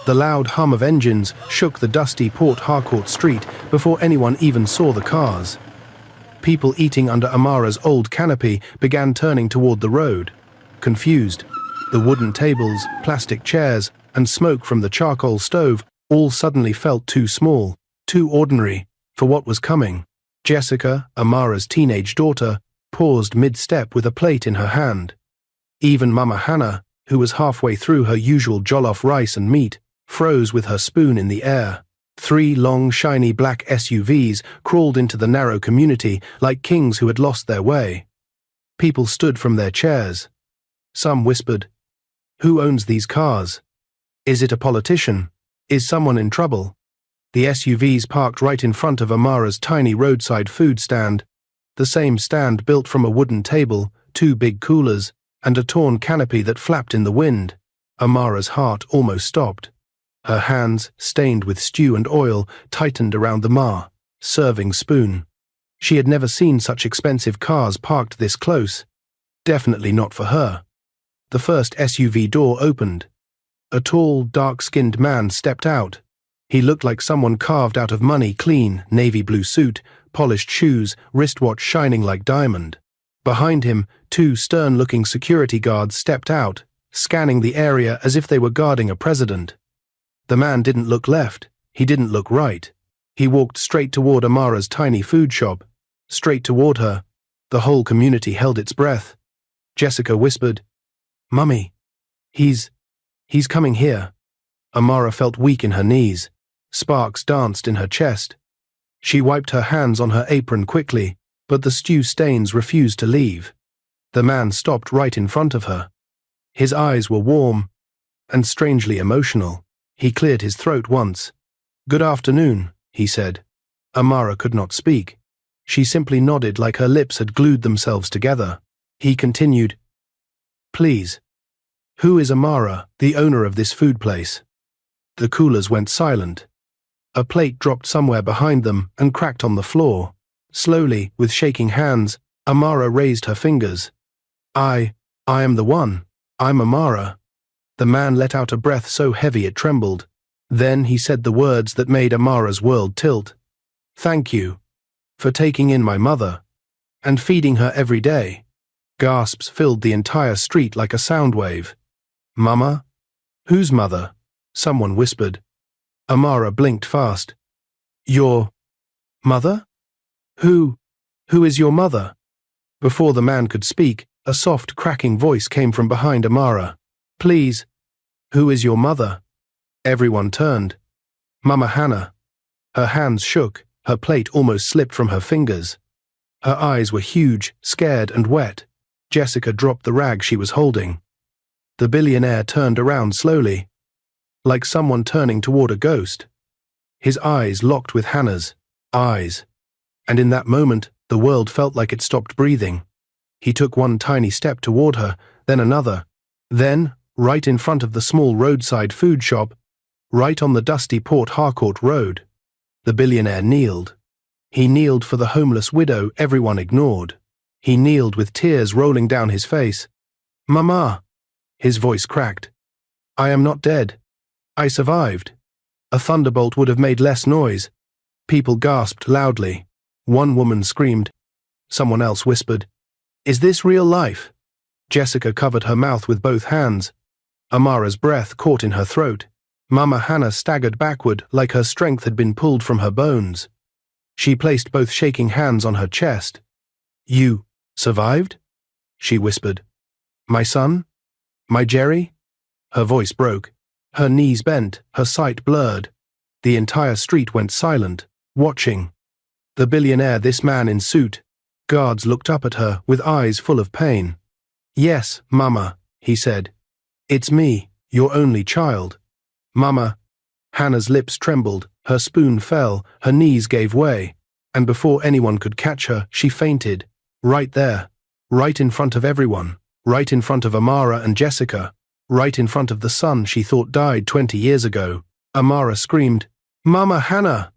The loud hum of engines shook the dusty Port Harcourt street before anyone even saw the cars. People eating under Amara's old canopy began turning toward the road, confused. The wooden tables, plastic chairs, and smoke from the charcoal stove all suddenly felt too small, too ordinary, for what was coming. Jessica, Amara's teenage daughter, paused mid-step with a plate in her hand. Even Mama Hannah, who was halfway through her usual jollof rice and meat, froze with her spoon in the air. 3 long, shiny black SUVs crawled into the narrow community like kings who had lost their way. People stood from their chairs. Some whispered, "Who owns these cars? Is it a politician? Is someone in trouble?" The SUVs parked right in front of Amara's tiny roadside food stand, the same stand built from a wooden table, 2 big coolers, and a torn canopy that flapped in the wind. Amara's heart almost stopped. Her hands, stained with stew and oil, tightened around the serving spoon. She had never seen such expensive cars parked this close. Definitely not for her. The first SUV door opened. A tall, dark-skinned man stepped out. He looked like someone carved out of money, clean, navy blue suit, polished shoes, wristwatch shining like diamond. Behind him, 2 stern-looking security guards stepped out, scanning the area as if they were guarding a president. The man didn't look left, he didn't look right. He walked straight toward Amara's tiny food shop, straight toward her. The whole community held its breath. Jessica whispered, "Mummy, he's coming here." Amara felt weak in her knees. Sparks danced in her chest. She wiped her hands on her apron quickly, but the stew stains refused to leave. The man stopped right in front of her. His eyes were warm and strangely emotional. He cleared his throat once. "Good afternoon," he said. Amara could not speak. She simply nodded like her lips had glued themselves together. He continued, "Please, who is Amara, the owner of this food place?" The coolers went silent. A plate dropped somewhere behind them and cracked on the floor. Slowly, with shaking hands, Amara raised her fingers. I am the one. I'm Amara." The man let out a breath so heavy it trembled. Then he said the words that made Amara's world tilt. "Thank you for taking in my mother and feeding her every day." Gasps filled the entire street like a sound wave. "Mama? Whose mother?" someone whispered. Amara blinked fast. "Your mother? Who is your mother?" Before the man could speak, a soft, cracking voice came from behind Amara. "Please, who is your mother?" Everyone turned. Mama Hannah. Her hands shook, her plate almost slipped from her fingers. Her eyes were huge, scared and wet. Jessica dropped the rag she was holding. The billionaire turned around slowly, like someone turning toward a ghost. His eyes locked with Hannah's eyes, and in that moment, the world felt like it stopped breathing. He took one tiny step toward her, then another. Then, right in front of the small roadside food shop, right on the dusty Port Harcourt road, the billionaire kneeled. He kneeled for the homeless widow everyone ignored. He kneeled with tears rolling down his face. "Mama," his voice cracked. "I am not dead. I survived." A thunderbolt would have made less noise. People gasped loudly. One woman screamed. Someone else whispered, "Is this real life?" Jessica covered her mouth with both hands. Amara's breath caught in her throat. Mama Hannah staggered backward like her strength had been pulled from her bones. She placed both shaking hands on her chest. "You survived?" she whispered. "My son? My Jerry?" Her voice broke. Her knees bent, her sight blurred. The entire street went silent, watching. The billionaire, this man in suit. Guards looked up at her with eyes full of pain. "Yes, Mama," he said. "It's me, your only child." "Mama." Hannah's lips trembled, her spoon fell, her knees gave way, and before anyone could catch her, she fainted. Right there, right in front of everyone, right in front of Amara and Jessica, right in front of the son she thought died 20 years ago. Amara screamed, "Mama Hannah!"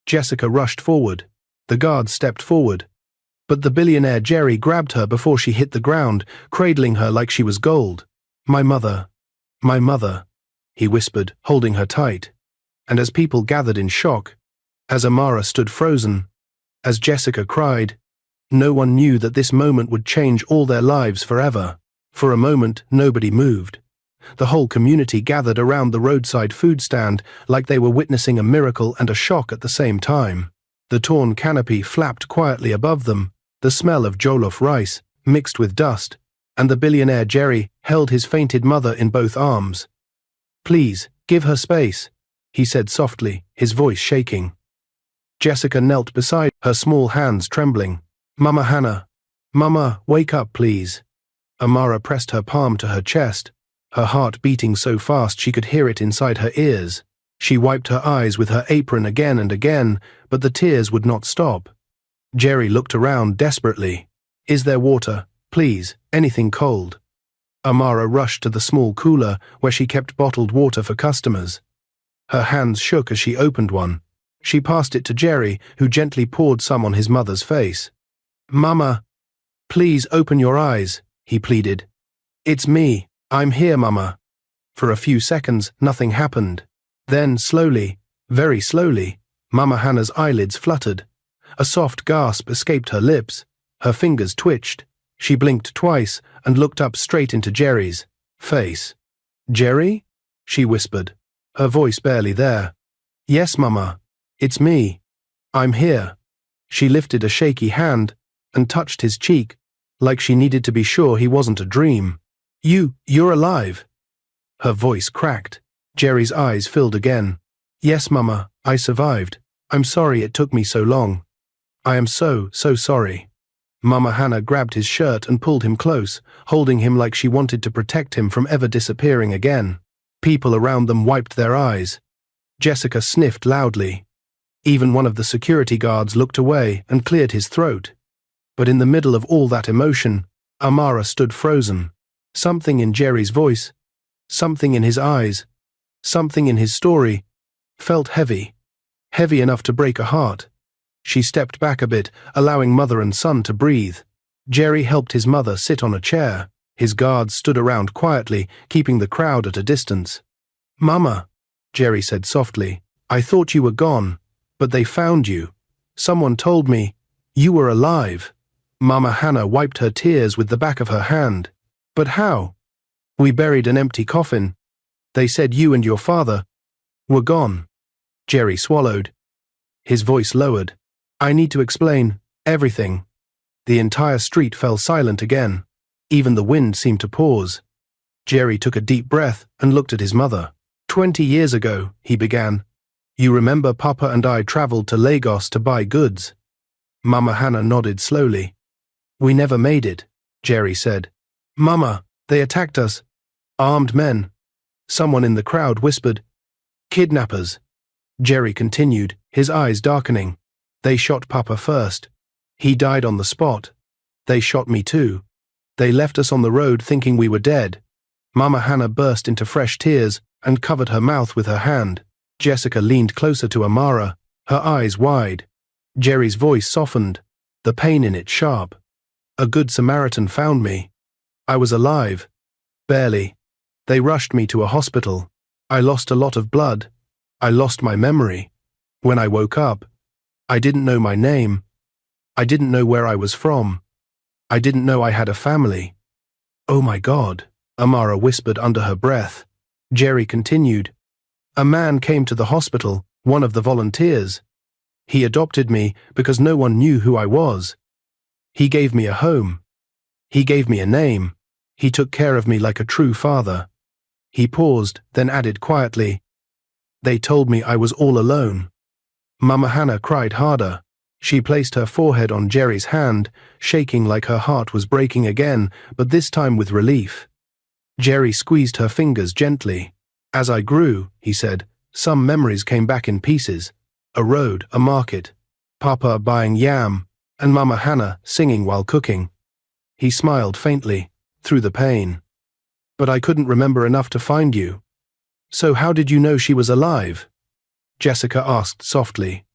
Jessica rushed forward. The guards stepped forward. But the billionaire Jerry grabbed her before she hit the ground, cradling her like she was gold. My mother, he whispered, holding her tight. And as people gathered in shock, as Amara stood frozen, as Jessica cried, no one knew that this moment would change all their lives forever. For a moment, nobody moved. The whole community gathered around the roadside food stand like they were witnessing a miracle and a shock at the same time. The torn canopy flapped quietly above them, the smell of jollof rice, mixed with dust, and the billionaire Jerry held his fainted mother in both arms. "Please, give her space," he said softly, his voice shaking. Jessica knelt beside, her small hands trembling. "Mama Hannah, Mama, wake up, please." Amara pressed her palm to her chest, her heart beating so fast she could hear it inside her ears. She wiped her eyes with her apron again and again, but the tears would not stop. Jerry looked around desperately. "Is there water? Please, anything cold." Amara rushed to the small cooler where she kept bottled water for customers. Her hands shook as she opened one. She passed it to Jerry, who gently poured some on his mother's face. "Mama, please open your eyes," he pleaded. "It's me. I'm here, Mama." For a few seconds, nothing happened. Then, slowly, very slowly, Mama Hannah's eyelids fluttered. A soft gasp escaped her lips. Her fingers twitched. She blinked twice and looked up straight into Jerry's face. "Jerry?" she whispered, her voice barely there. "Yes, Mama. It's me. I'm here." She lifted a shaky hand and touched his cheek, like she needed to be sure he wasn't a dream. You're alive." Her voice cracked. Jerry's eyes filled again. "Yes, Mama, I survived. I'm sorry it took me so long. I am so sorry." Mama Hannah grabbed his shirt and pulled him close, holding him like she wanted to protect him from ever disappearing again. People around them wiped their eyes. Jessica sniffed loudly. Even one of the security guards looked away and cleared his throat. But in the middle of all that emotion, Amara stood frozen. Something in Jerry's voice, something in his eyes, something in his story, felt heavy enough to break a heart. She stepped back a bit, allowing mother and son to breathe. Jerry helped his mother sit on a chair. His guards stood around quietly, keeping the crowd at a distance. "Mama," Jerry said softly, "I thought you were gone, but they found you. Someone told me you were alive." Mama Hannah wiped her tears with the back of her hand. "But how?" "We buried an empty coffin. They said you and your father were gone." Jerry swallowed. His voice lowered. "I need to explain everything." The entire street fell silent again. Even the wind seemed to pause. Jerry took a deep breath and looked at his mother. 20 years ago, he began. "You remember Papa and I traveled to Lagos to buy goods?" Mama Hannah nodded slowly. "We never made it," Jerry said. "Mama, they attacked us. Armed men." Someone in the crowd whispered, "Kidnappers." Jerry continued, his eyes darkening. "They shot Papa first. He died on the spot. They shot me too. They left us on the road thinking we were dead." Mama Hannah burst into fresh tears and covered her mouth with her hand. Jessica leaned closer to Amara, her eyes wide. Jerry's voice softened, the pain in it sharp. "A good Samaritan found me. I was alive. Barely. They rushed me to a hospital. I lost a lot of blood. I lost my memory. When I woke up, I didn't know my name. I didn't know where I was from. I didn't know I had a family." "Oh my God," Amara whispered under her breath. Jerry continued. "A man came to the hospital, one of the volunteers. He adopted me because no one knew who I was. He gave me a home. He gave me a name. He took care of me like a true father." He paused, then added quietly, "They told me I was all alone." Mama Hannah cried harder. She placed her forehead on Jerry's hand, shaking like her heart was breaking again, but this time with relief. Jerry squeezed her fingers gently. "As I grew," he said, "some memories came back in pieces. A road, a market, Papa buying yam, and Mama Hannah singing while cooking." He smiled faintly, through the pain. "But I couldn't remember enough to find you." "So how did you know she was alive?" Jessica asked softly.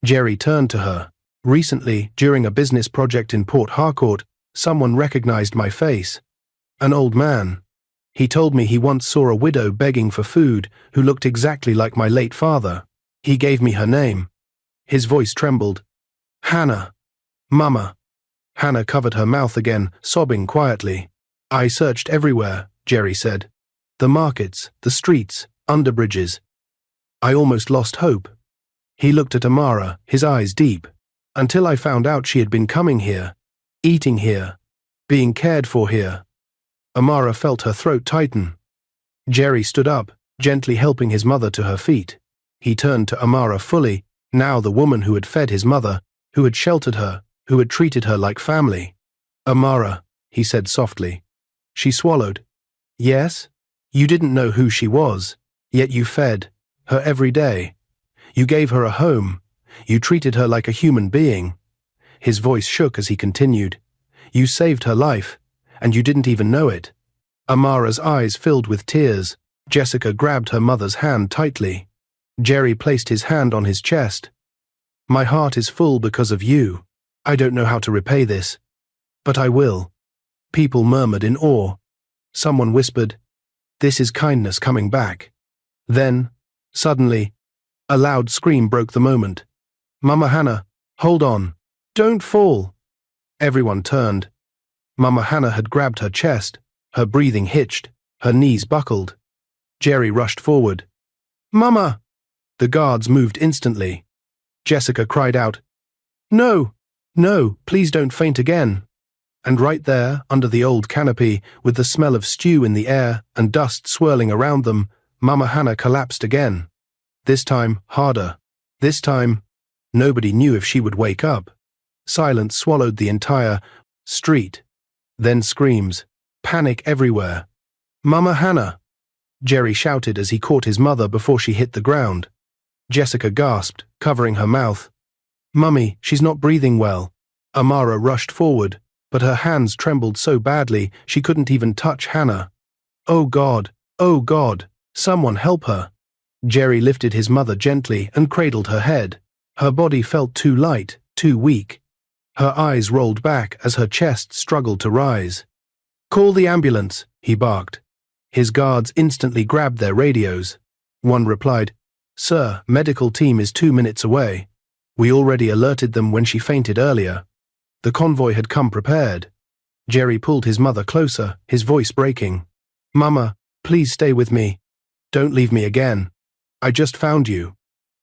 Jerry turned to her. "Recently, during a business project in Port Harcourt, someone recognized my face. An old man. He told me he once saw a widow begging for food who looked exactly like my late father. He gave me her name. His voice trembled. Hannah. Mama. Hannah covered her mouth again, sobbing quietly. I searched everywhere, Jerry said. The markets, the streets, under bridges. I almost lost hope. He looked at Amara, his eyes deep. Until I found out she had been coming here, eating here, being cared for here. Amara felt her throat tighten. Jerry stood up, gently helping his mother to her feet. He turned to Amara fully, now the woman who had fed his mother, who had sheltered her, who had treated her like family. Amara, he said softly. She swallowed. Yes? You didn't know who she was, yet you fed her every day. You gave her a home. You treated her like a human being. His voice shook as he continued. You saved her life, and you didn't even know it. Amara's eyes filled with tears. Jessica grabbed her mother's hand tightly. Jerry placed his hand on his chest. My heart is full because of you. I don't know how to repay this, but I will. People murmured in awe. Someone whispered, this is kindness coming back. Then, suddenly, a loud scream broke the moment. Mama Hannah, hold on. Don't fall. Everyone turned. Mama Hannah had grabbed her chest, her breathing hitched, her knees buckled. Jerry rushed forward. Mama! The guards moved instantly. Jessica cried out, No, no, please don't faint again. And right there, under the old canopy, with the smell of stew in the air and dust swirling around them, Mama Hannah collapsed again. This time, harder. This time, nobody knew if she would wake up. Silence swallowed the entire street. Then screams. Panic everywhere. Mama Hannah! Jerry shouted as he caught his mother before she hit the ground. Jessica gasped, covering her mouth. Mummy, she's not breathing well. Amara rushed forward, but her hands trembled so badly she couldn't even touch Hannah. Oh God, someone help her. Jerry lifted his mother gently and cradled her head. Her body felt too light, too weak. Her eyes rolled back as her chest struggled to rise. Call the ambulance, he barked. His guards instantly grabbed their radios. One replied, Sir, medical team is 2 minutes away. We already alerted them when she fainted earlier. The convoy had come prepared. Jerry pulled his mother closer, his voice breaking. Mama, please stay with me. Don't leave me again. I just found you.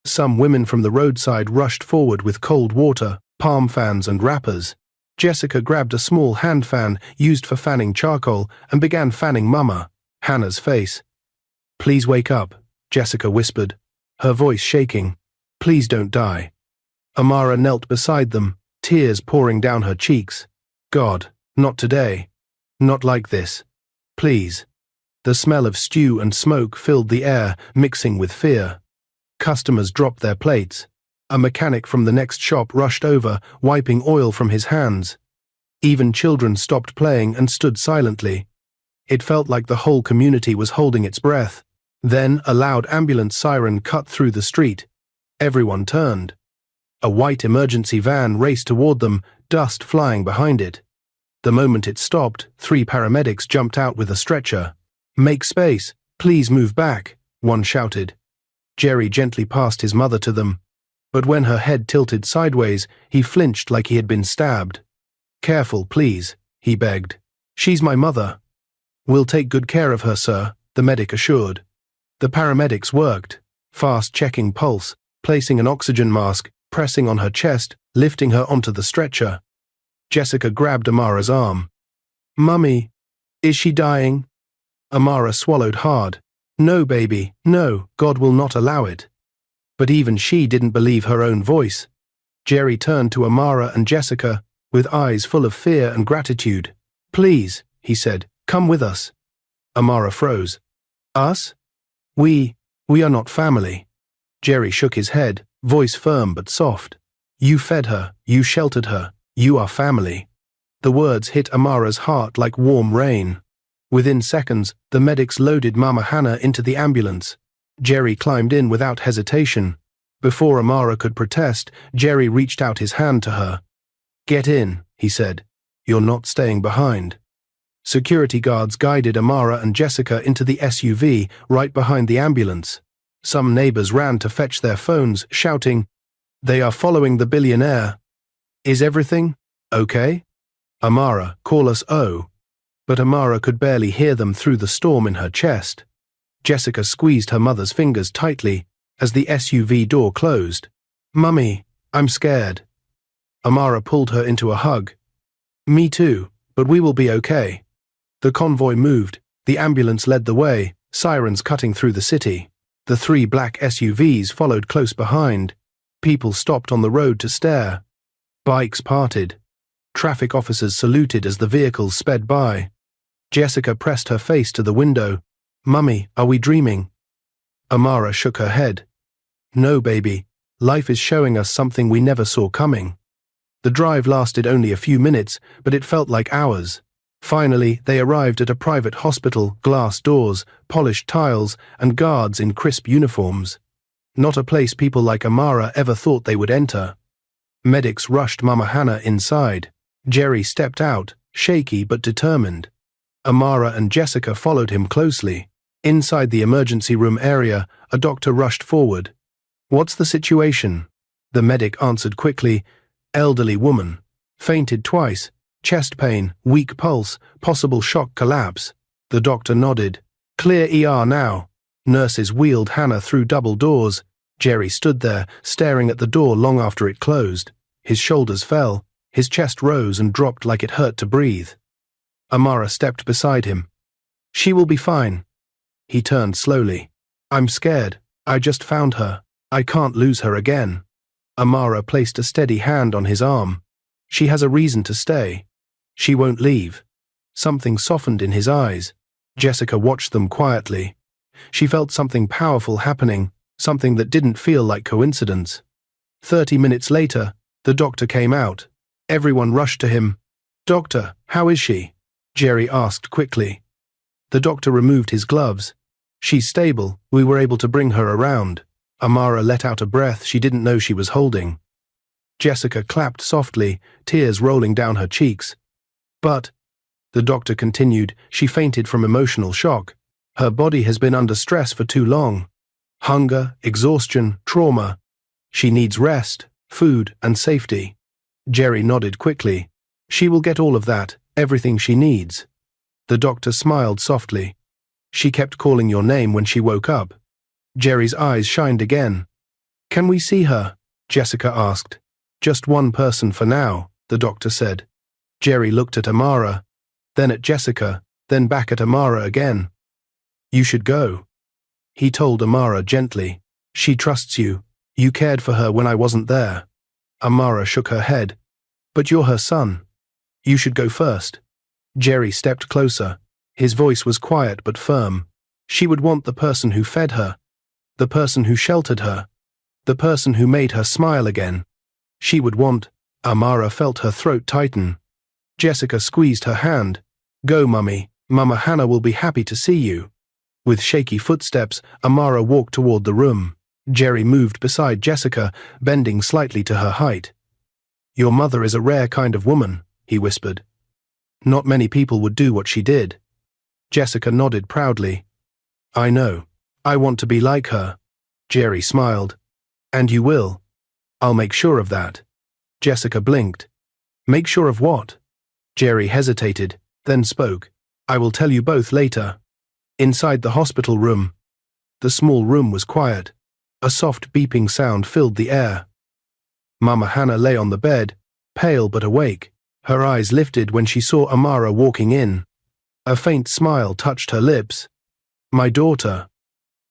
Some women from the roadside rushed forward with cold water, palm fans and wrappers. Jessica grabbed a small hand fan used for fanning charcoal and began fanning Mama, Hannah's face. Please wake up, Jessica whispered, her voice shaking. Please don't die. Amara knelt beside them, tears pouring down her cheeks. God, not today. Not like this. Please. The smell of stew and smoke filled the air, mixing with fear. Customers dropped their plates. A mechanic from the next shop rushed over, wiping oil from his hands. Even children stopped playing and stood silently. It felt like the whole community was holding its breath. Then a loud ambulance siren cut through the street. Everyone turned. A white emergency van raced toward them, dust flying behind it. The moment it stopped, 3 paramedics jumped out with a stretcher. Make space, please move back, one shouted. Jerry gently passed his mother to them, but when her head tilted sideways, he flinched like he had been stabbed. Careful, please, he begged. She's my mother. We'll take good care of her, sir, the medic assured. The paramedics worked, fast checking pulse, placing an oxygen mask, pressing on her chest, lifting her onto the stretcher. Jessica grabbed Amara's arm. Mummy, is she dying? Amara swallowed hard. No, baby, no, God will not allow it. But even she didn't believe her own voice. Jerry turned to Amara and Jessica, with eyes full of fear and gratitude. Please, he said, come with us. Amara froze. Us? We are not family. Jerry shook his head, voice firm but soft. You fed her, you sheltered her, you are family. The words hit Amara's heart like warm rain. Within seconds, the medics loaded Mama Hannah into the ambulance. Jerry climbed in without hesitation. Before Amara could protest, Jerry reached out his hand to her. Get in, he said. You're not staying behind. Security guards guided Amara and Jessica into the SUV right behind the ambulance. Some neighbors ran to fetch their phones, shouting, "They are following the billionaire. Is everything okay? Amara, call us O." But Amara could barely hear them through the storm in her chest. Jessica squeezed her mother's fingers tightly as the SUV door closed. "Mummy, I'm scared." Amara pulled her into a hug. "Me too, but we will be okay." The convoy moved. The ambulance led the way, sirens cutting through the city. The 3 black SUVs followed close behind. People stopped on the road to stare. Bikes parted. Traffic officers saluted as the vehicles sped by. Jessica pressed her face to the window. "Mummy, are we dreaming?" Amara shook her head. "No, baby. Life is showing us something we never saw coming." The drive lasted only a few minutes, but it felt like hours. Finally, they arrived at a private hospital, glass doors, polished tiles, and guards in crisp uniforms. Not a place people like Amara ever thought they would enter. Medics rushed Mama Hannah inside. Jerry stepped out, shaky but determined. Amara and Jessica followed him closely. Inside the emergency room area, a doctor rushed forward. "What's the situation?" The medic answered quickly. "Elderly woman. Fainted twice. Chest pain, weak pulse, possible shock collapse." The doctor nodded. "Clear ER now." Nurses wheeled Hannah through double doors. Jerry stood there, staring at the door long after it closed. His shoulders fell. His chest rose and dropped like it hurt to breathe. Amara stepped beside him. "She will be fine." He turned slowly. "I'm scared. I just found her. I can't lose her again." Amara placed a steady hand on his arm. "She has a reason to stay. She won't leave." Something softened in his eyes. Jessica watched them quietly. She felt something powerful happening, something that didn't feel like coincidence. 30 minutes later, the doctor came out. Everyone rushed to him. "Doctor, how is she?" Jerry asked quickly. The doctor removed his gloves. "She's stable. We were able to bring her around." Amara let out a breath she didn't know she was holding. Jessica clapped softly, tears rolling down her cheeks. "But," the doctor continued, "she fainted from emotional shock. Her body has been under stress for too long. Hunger, exhaustion, trauma. She needs rest, food, and safety." Jerry nodded quickly. "She will get all of that, everything she needs." The doctor smiled softly. "She kept calling your name when she woke up." Jerry's eyes shined again. "Can we see her?" Jessica asked. "Just one person for now," the doctor said. Jerry looked at Amara, then at Jessica, then back at Amara again. "You should go," he told Amara gently. "She trusts you. You cared for her when I wasn't there." Amara shook her head. "But you're her son. You should go first." Jerry stepped closer. His voice was quiet but firm. She would want the person who fed her, the person who sheltered her, the person who made her smile again. She would want— Amara felt her throat tighten. Jessica squeezed her hand. "Go, Mummy. Mama Hannah will be happy to see you." With shaky footsteps, Amara walked toward the room. Jerry moved beside Jessica, bending slightly to her height. "Your mother is a rare kind of woman," he whispered. "Not many people would do what she did." Jessica nodded proudly. "I know. I want to be like her." Jerry smiled. "And you will. I'll make sure of that." Jessica blinked. "Make sure of what?" Jerry hesitated, then spoke. "I will tell you both later." Inside the hospital room. The small room was quiet. A soft beeping sound filled the air. Mama Hannah lay on the bed, pale but awake. Her eyes lifted when she saw Amara walking in. A faint smile touched her lips. "My daughter."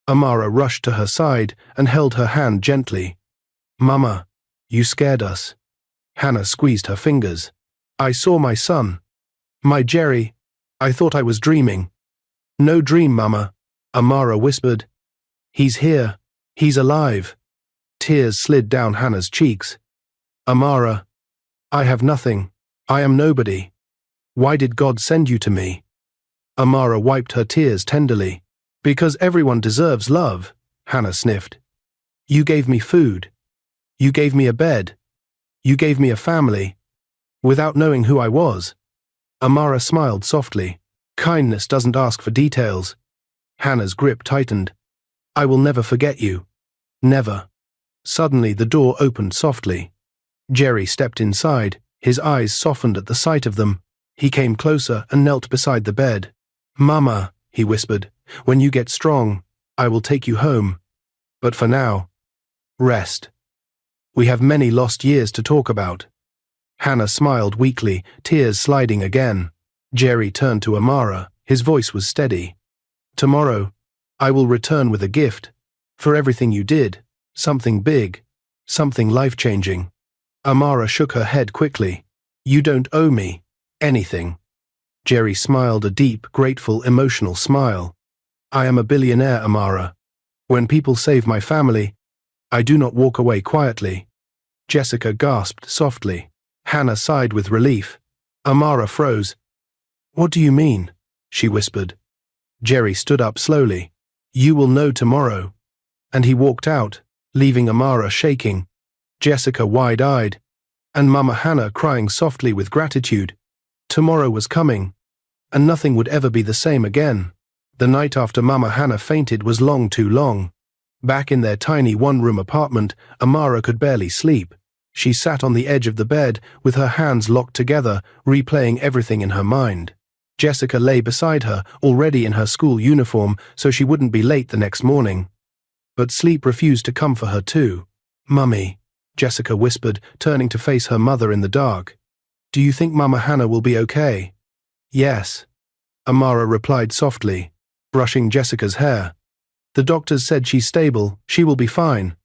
Amara rushed to her side and held her hand gently. "Mama, you scared us." Hannah squeezed her fingers. "I saw my son. My Jerry. I thought I was dreaming." "No dream, Mama," Amara whispered. "He's here. He's alive." Tears slid down Hannah's cheeks. "Amara, I have nothing. I am nobody. Why did God send you to me?" Amara wiped her tears tenderly. "Because everyone deserves love," Hannah sniffed. "You gave me food. You gave me a bed. You gave me a family. Without knowing who I was." Amara smiled softly. Kindness doesn't ask for details. Hannah's grip tightened. I will never forget you. Never. Suddenly the door opened softly. Jerry stepped inside, his eyes softened at the sight of them. He came closer and knelt beside the bed. Mama, he whispered, when you get strong, I will take you home. But for now, rest. We have many lost years to talk about. Hannah smiled weakly, tears sliding again. Jerry turned to Amara, his voice was steady. Tomorrow, I will return with a gift. For everything you did, something big, something life-changing. Amara shook her head quickly. You don't owe me anything. Jerry smiled a deep, grateful, emotional smile. I am a billionaire, Amara. When people save my family, I do not walk away quietly. Jessica gasped softly. Hannah sighed with relief. Amara froze. What do you mean? She whispered. Jerry stood up slowly. You will know tomorrow. And he walked out, leaving Amara shaking, Jessica wide-eyed, and Mama Hannah crying softly with gratitude. Tomorrow was coming, and nothing would ever be the same again. The night after Mama Hannah fainted was long too long. Back in their tiny one-room apartment, Amara could barely sleep. She sat on the edge of the bed, with her hands locked together, replaying everything in her mind. Jessica lay beside her, already in her school uniform, so she wouldn't be late the next morning. But sleep refused to come for her too. Mummy, Jessica whispered, turning to face her mother in the dark. Do you think Mama Hannah will be okay? Yes, Amara replied softly, brushing Jessica's hair. The doctors said she's stable, she will be fine.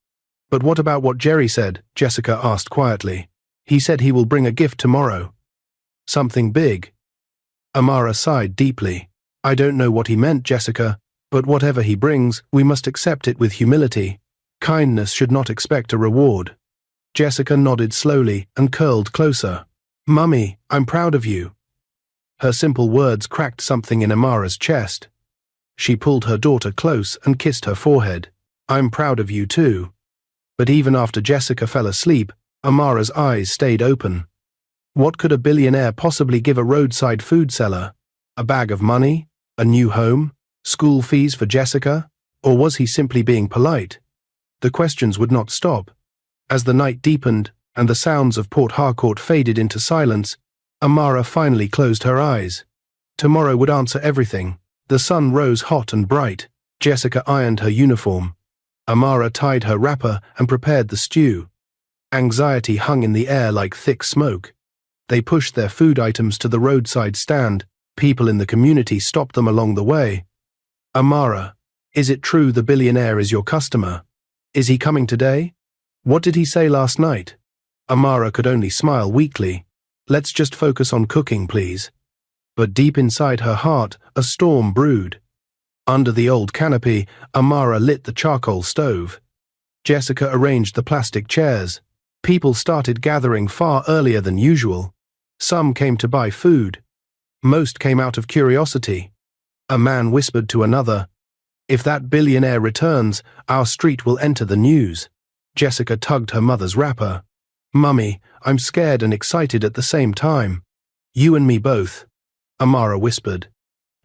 But what about what Jerry said? Jessica asked quietly. He said he will bring a gift tomorrow. Something big. Amara sighed deeply. I don't know what he meant, Jessica, but whatever he brings, we must accept it with humility. Kindness should not expect a reward. Jessica nodded slowly and curled closer. Mummy, I'm proud of you. Her simple words cracked something in Amara's chest. She pulled her daughter close and kissed her forehead. I'm proud of you too. But even after Jessica fell asleep, Amara's eyes stayed open. What could a billionaire possibly give a roadside food seller? A bag of money? A new home? School fees for Jessica? Or was he simply being polite? The questions would not stop. As the night deepened and the sounds of Port Harcourt faded into silence, Amara finally closed her eyes. Tomorrow would answer everything. The sun rose hot and bright. Jessica ironed her uniform. Amara tied her wrapper and prepared the stew. Anxiety hung in the air like thick smoke. They pushed their food items to the roadside stand. People in the community stopped them along the way. Amara, is it true the billionaire is your customer? Is he coming today? What did he say last night? Amara could only smile weakly. Let's just focus on cooking, please. But deep inside her heart, a storm brewed. Under the old canopy, Amara lit the charcoal stove. Jessica arranged the plastic chairs. People started gathering far earlier than usual. Some came to buy food. Most came out of curiosity. A man whispered to another, "If that billionaire returns, our street will enter the news." Jessica tugged her mother's wrapper. "Mummy, I'm scared and excited at the same time." "You and me both," Amara whispered.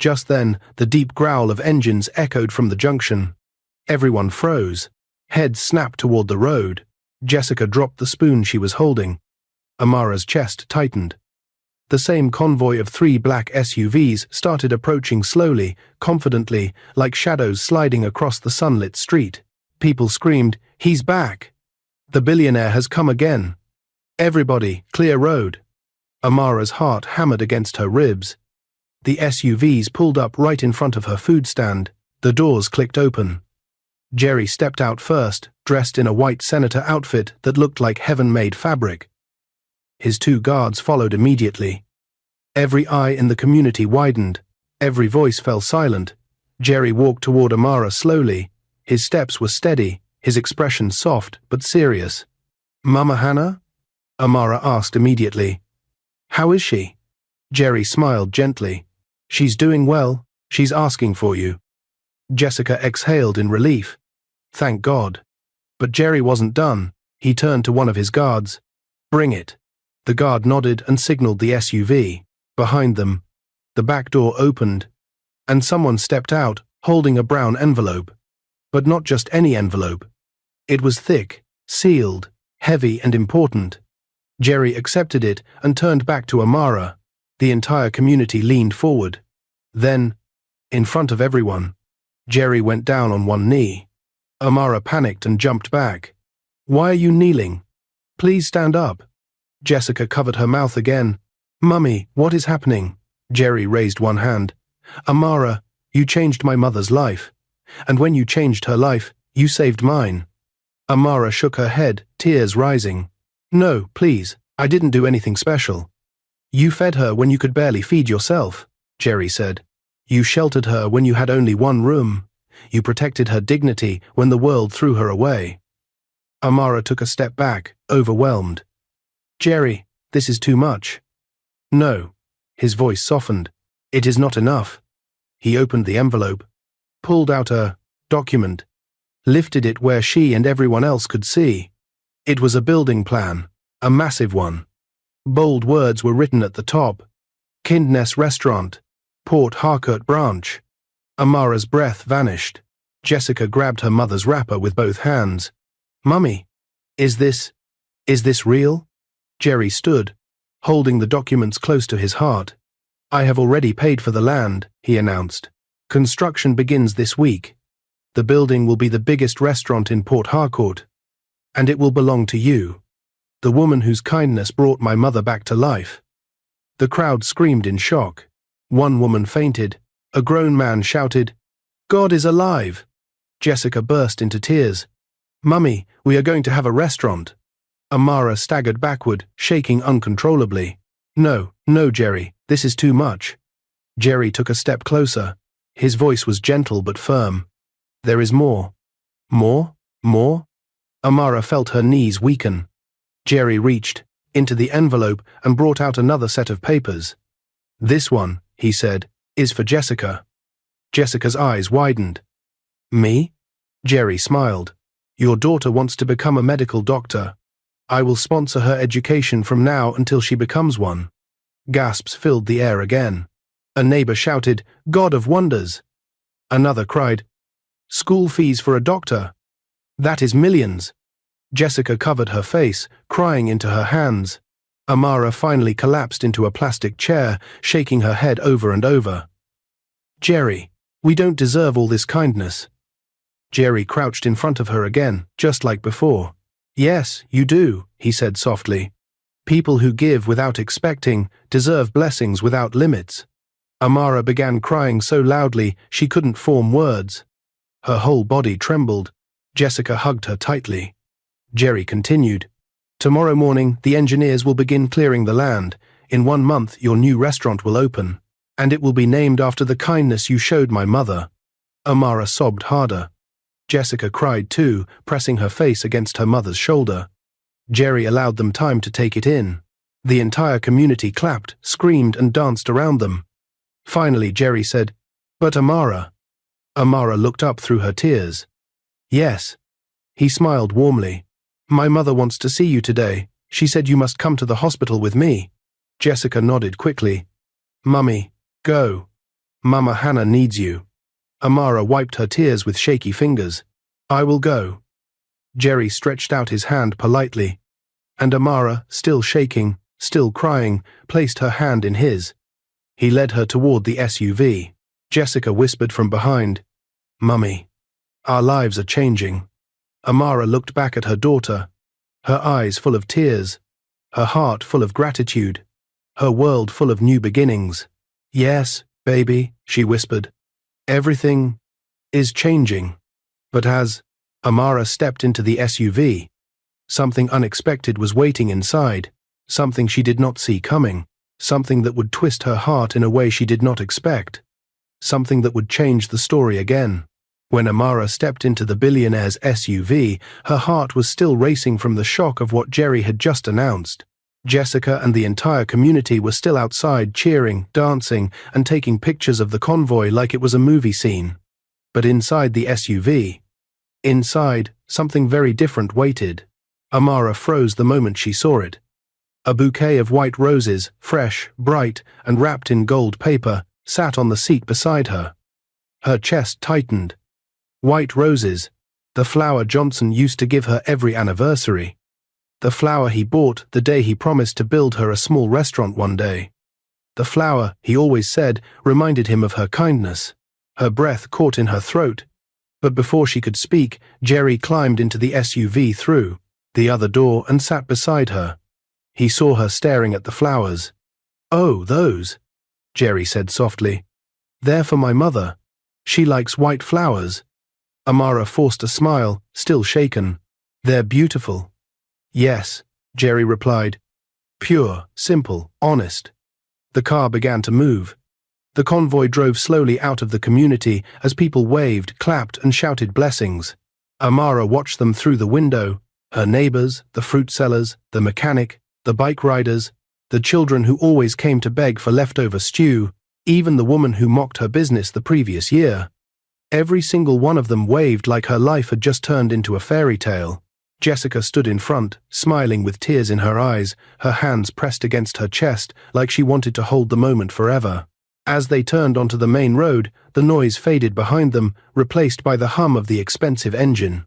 Just then, the deep growl of engines echoed from the junction. Everyone froze. Heads snapped toward the road. Jessica dropped the spoon she was holding. Amara's chest tightened. The same convoy of 3 black SUVs started approaching slowly, confidently, like shadows sliding across the sunlit street. People screamed, "He's back! The billionaire has come again! Everybody, clear road!" Amara's heart hammered against her ribs. The SUVs pulled up right in front of her food stand. The doors clicked open. Jerry stepped out first, dressed in a white senator outfit that looked like heaven-made fabric. His 2 guards followed immediately. Every eye in the community widened. Every voice fell silent. Jerry walked toward Amara slowly. His steps were steady, his expression soft but serious. "Mama Hannah?" Amara asked immediately. "How is she?" Jerry smiled gently. "She's doing well. She's asking for you." Jessica exhaled in relief. Thank God. But Jerry wasn't done. He turned to one of his guards. "Bring it." The guard nodded and signaled the SUV. Behind them, The back door opened, and someone stepped out, holding a brown envelope. But not just any envelope. It was thick, sealed, heavy and important. Jerry accepted it and turned back to Amara. The entire community leaned forward. Then, in front of everyone, Jerry went down on one knee. Amara panicked and jumped back. "Why are you kneeling? Please stand up." Jessica covered her mouth again. "Mummy, what is happening?" Jerry raised one hand. "Amara, you changed my mother's life. And when you changed her life, you saved mine." Amara shook her head, tears rising. "No, please, I didn't do anything special." "You fed her when you could barely feed yourself," Jerry said. "You sheltered her when you had only one room. You protected her dignity when the world threw her away." Amara took a step back, overwhelmed. "Jerry, this is too much." "No." His voice softened. "It is not enough." He opened the envelope, pulled out a document, lifted it where she and everyone else could see. It was a building plan, a massive one. Bold words were written at the top. Kindness Restaurant, Port Harcourt Branch. Amara's breath vanished. Jessica grabbed her mother's wrapper with both hands. "Mummy, is this real?" Jerry stood, holding the documents close to his heart. "I have already paid for the land," he announced. "Construction begins this week. The building will be the biggest restaurant in Port Harcourt, and it will belong to you, the woman whose kindness brought my mother back to life." The crowd screamed in shock. One woman fainted. A grown man shouted, "God is alive!" Jessica burst into tears. "Mummy, we are going to have a restaurant." Amara staggered backward, shaking uncontrollably. "No, no, Jerry, this is too much." Jerry took a step closer. His voice was gentle but firm. "There is more." "More? More?" Amara felt her knees weaken. Jerry reached into the envelope and brought out another set of papers. "This one," he said, "is for Jessica." Jessica's eyes widened. "Me?" Jerry smiled. "Your daughter wants to become a medical doctor. I will sponsor her education from now until she becomes one." Gasps filled the air again. A neighbor shouted, "God of wonders!" Another cried, "School fees for a doctor. That is millions." Jessica covered her face, crying into her hands. Amara finally collapsed into a plastic chair, shaking her head over and over. "Jerry, we don't deserve all this kindness." Jerry crouched in front of her again, just like before. "Yes, you do," he said softly. "People who give without expecting deserve blessings without limits." Amara began crying so loudly she couldn't form words. Her whole body trembled. Jessica hugged her tightly. Jerry continued, "Tomorrow morning, the engineers will begin clearing the land. In 1 month, your new restaurant will open, and it will be named after the kindness you showed my mother." Amara sobbed harder. Jessica cried too, pressing her face against her mother's shoulder. Jerry allowed them time to take it in. The entire community clapped, screamed, and danced around them. Finally, Jerry said, "But Amara." Amara looked up through her tears. "Yes." He smiled warmly. "My mother wants to see you today. She said you must come to the hospital with me." Jessica nodded quickly. "Mummy, go. Mama Hannah needs you." Amara wiped her tears with shaky fingers. "I will go." Jerry stretched out his hand politely, and Amara, still shaking, still crying, placed her hand in his. He led her toward the SUV. Jessica whispered from behind, "Mummy, our lives are changing." Amara looked back at her daughter, her eyes full of tears, her heart full of gratitude, her world full of new beginnings. "Yes, baby," she whispered. "Everything is changing." But as Amara stepped into the SUV, something unexpected was waiting inside, something she did not see coming, something that would twist her heart in a way she did not expect, something that would change the story again. When Amara stepped into the Billionaire's SUV, her heart was still racing from the shock of what Jerry had just announced. Jessica and the entire community were still outside cheering, dancing, and taking pictures of the convoy like it was a movie scene. But inside the SUV, inside, something very different waited. Amara froze the moment she saw it. A bouquet of white roses, fresh, bright, and wrapped in gold paper, sat on the seat beside her. Her chest tightened. White roses, the flower Johnson used to give her every anniversary. The flower he bought the day he promised to build her a small restaurant one day. The flower, he always said, reminded him of her kindness. Her breath caught in her throat. But before she could speak, Jerry climbed into the SUV through the other door and sat beside her. He saw her staring at the flowers. "Oh, those," Jerry said softly. "They're for my mother. She likes white flowers." Amara forced a smile, still shaken. "They're beautiful." "Yes," Jerry replied. "Pure, simple, honest." The car began to move. The convoy drove slowly out of the community as people waved, clapped, and shouted blessings. Amara watched them through the window. Her neighbors, the fruit sellers, the mechanic, the bike riders, the children who always came to beg for leftover stew, even the woman who mocked her business the previous year. Every single one of them waved like her life had just turned into a fairy tale. Jessica stood in front, smiling with tears in her eyes, her hands pressed against her chest like she wanted to hold the moment forever. As they turned onto the main road, the noise faded behind them, replaced by the hum of the expensive engine.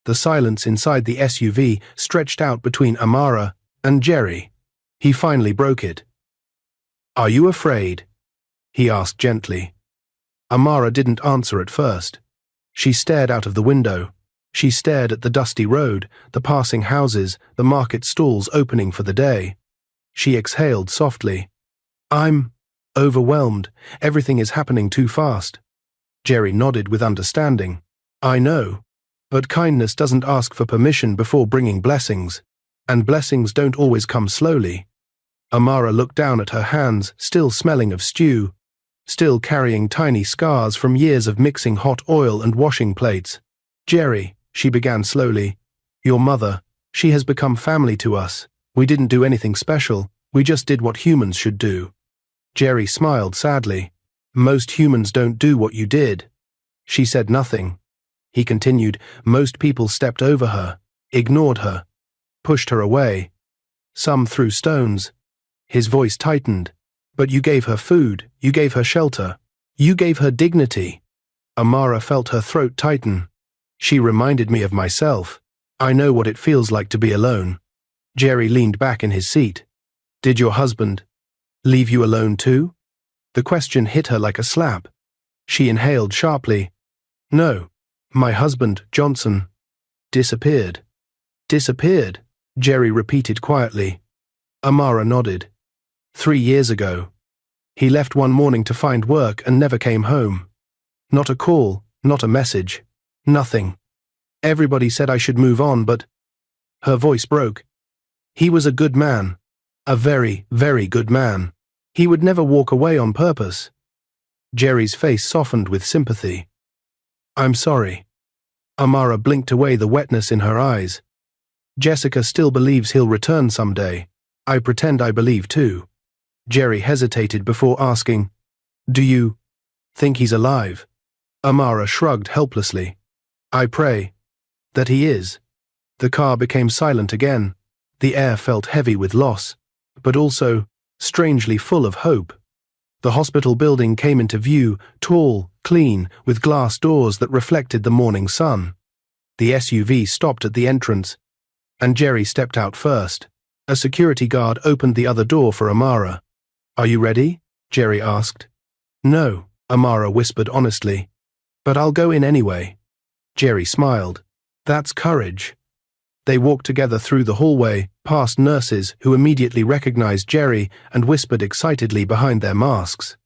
The silence inside the SUV stretched out between Amara and Jerry. He finally broke it. "Are you afraid?" he asked gently. Amara didn't answer at first. She stared out of the window. She stared at the dusty road, the passing houses, the market stalls opening for the day. She exhaled softly. "I'm overwhelmed. Everything is happening too fast." Jerry nodded with understanding. "I know. But kindness doesn't ask for permission before bringing blessings. And blessings don't always come slowly." Amara looked down at her hands, still smelling of stew, still carrying tiny scars from years of mixing hot oil and washing plates. "Jerry," she began slowly, "your mother, she has become family to us. We didn't do anything special, we just did what humans should do." Jerry smiled sadly. "Most humans don't do what you did." She said nothing. He continued, "Most people stepped over her, ignored her, pushed her away. Some threw stones." His voice tightened. "But you gave her food, you gave her shelter, you gave her dignity." Amara felt her throat tighten. "She reminded me of myself. I know what it feels like to be alone." Jerry leaned back in his seat. "Did your husband leave you alone too?" The question hit her like a slap. She inhaled sharply. "No, my husband, Johnson, disappeared." "Disappeared?" Jerry repeated quietly. Amara nodded. 3 years ago. He left one morning to find work and never came home. Not a call, not a message, nothing. Everybody said I should move on, but..." Her voice broke. "He was a good man. A very, very good man. He would never walk away on purpose." Jerry's face softened with sympathy. "I'm sorry." Amara blinked away the wetness in her eyes. "Jessica still believes he'll return someday. I pretend I believe too." Jerry hesitated before asking, "Do you think he's alive?" Amara shrugged helplessly. "I pray that he is." The car became silent again. The air felt heavy with loss, but also strangely full of hope. The hospital building came into view, tall, clean, with glass doors that reflected the morning sun. The SUV stopped at the entrance, and Jerry stepped out first. A security guard opened the other door for Amara. "Are you ready?" Jerry asked. "No," Amara whispered honestly. "But I'll go in anyway." Jerry smiled. "That's courage." They walked together through the hallway, past nurses who immediately recognized Jerry and whispered excitedly behind their masks.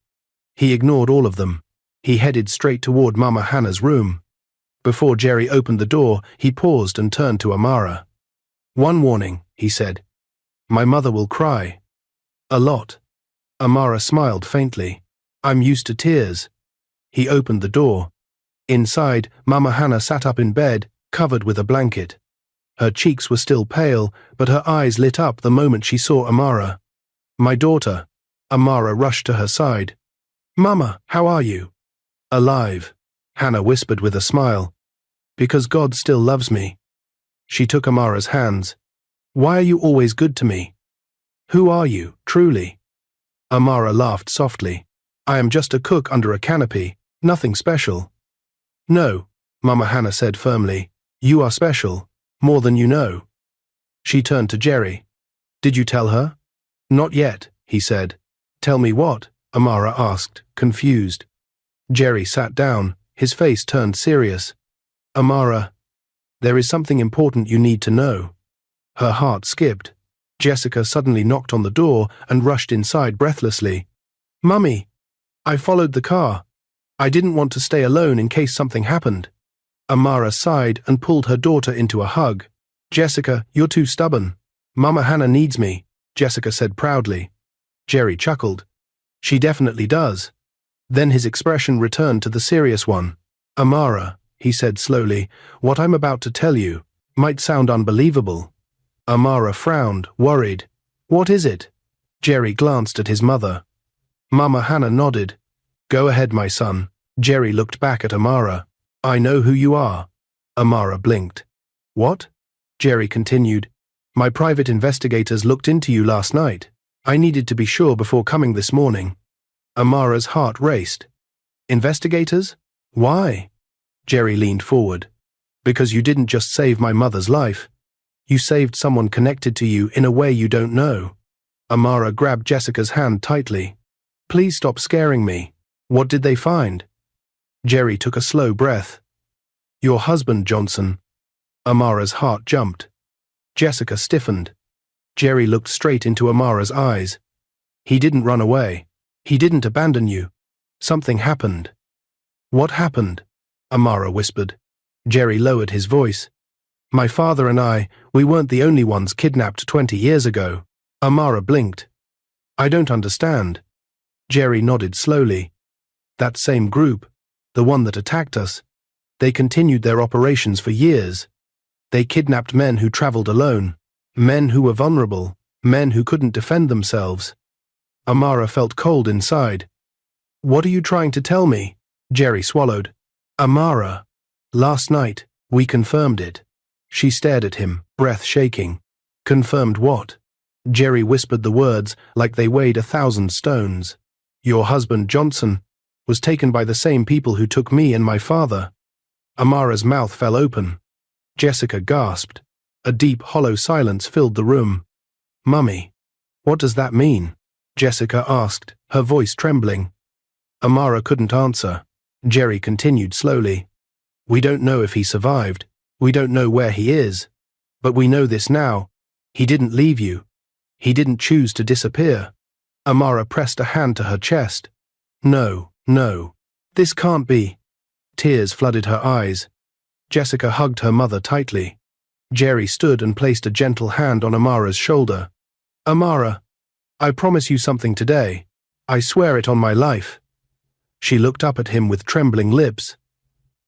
He ignored all of them. He headed straight toward Mama Hannah's room. Before Jerry opened the door, he paused and turned to Amara. "One warning," he said. "My mother will cry. A lot." Amara smiled faintly. "I'm used to tears." He opened the door. Inside, Mama Hannah sat up in bed, covered with a blanket. Her cheeks were still pale, but her eyes lit up the moment she saw Amara. "My daughter." Amara rushed to her side. "Mama, how are you?" "Alive," Hannah whispered with a smile. "Because God still loves me." She took Amara's hands. "Why are you always good to me?" Who are you, truly? Amara laughed softly. I am just a cook under a canopy, nothing special. No, Mama Hannah said firmly. You are special, more than you know. She turned to Jerry. Did you tell her? Not yet, he said. Tell me what? Amara asked, confused. Jerry sat down, his face turned serious. Amara, there is something important you need to know. Her heart skipped. Jessica suddenly knocked on the door and rushed inside breathlessly. Mummy, I followed the car. I didn't want to stay alone in case something happened. Amara sighed and pulled her daughter into a hug. Jessica, you're too stubborn. Mama Hannah needs me, Jessica said proudly. Jerry chuckled. She definitely does. Then his expression returned to the serious one. Amara, he said slowly, what I'm about to tell you might sound unbelievable. Amara frowned, worried. What is it? Jerry glanced at his mother. Mama Hannah nodded. Go ahead, my son. Jerry looked back at Amara. I know who you are. Amara blinked. What? Jerry continued. My private investigators looked into you last night. I needed to be sure before coming this morning. Amara's heart raced. Investigators? Why? Jerry leaned forward. Because you didn't just save my mother's life. You saved someone connected to you in a way you don't know. Amara grabbed Jessica's hand tightly. Please stop scaring me. What did they find? Jerry took a slow breath. Your husband, Johnson. Amara's heart jumped. Jessica stiffened. Jerry looked straight into Amara's eyes. He didn't run away. He didn't abandon you. Something happened. What happened? Amara whispered. Jerry lowered his voice. My father and I, we weren't the only ones kidnapped 20 years ago. Amara blinked. I don't understand. Jerry nodded slowly. That same group, the one that attacked us, they continued their operations for years. They kidnapped men who traveled alone, men who were vulnerable, men who couldn't defend themselves. Amara felt cold inside. What are you trying to tell me? Jerry swallowed. Amara, last night, we confirmed it. She stared at him, breath shaking. Confirmed what? Jerry whispered the words like they weighed 1,000 stones. Your husband, Johnson, was taken by the same people who took me and my father. Amara's mouth fell open. Jessica gasped. A deep, hollow silence filled the room. Mummy, what does that mean? Jessica asked, her voice trembling. Amara couldn't answer. Jerry continued slowly. We don't know if he survived. We don't know where he is. But we know this now. He didn't leave you. He didn't choose to disappear. Amara pressed a hand to her chest. No, no. This can't be. Tears flooded her eyes. Jessica hugged her mother tightly. Jerry stood and placed a gentle hand on Amara's shoulder. Amara, I promise you something today. I swear it on my life. She looked up at him with trembling lips.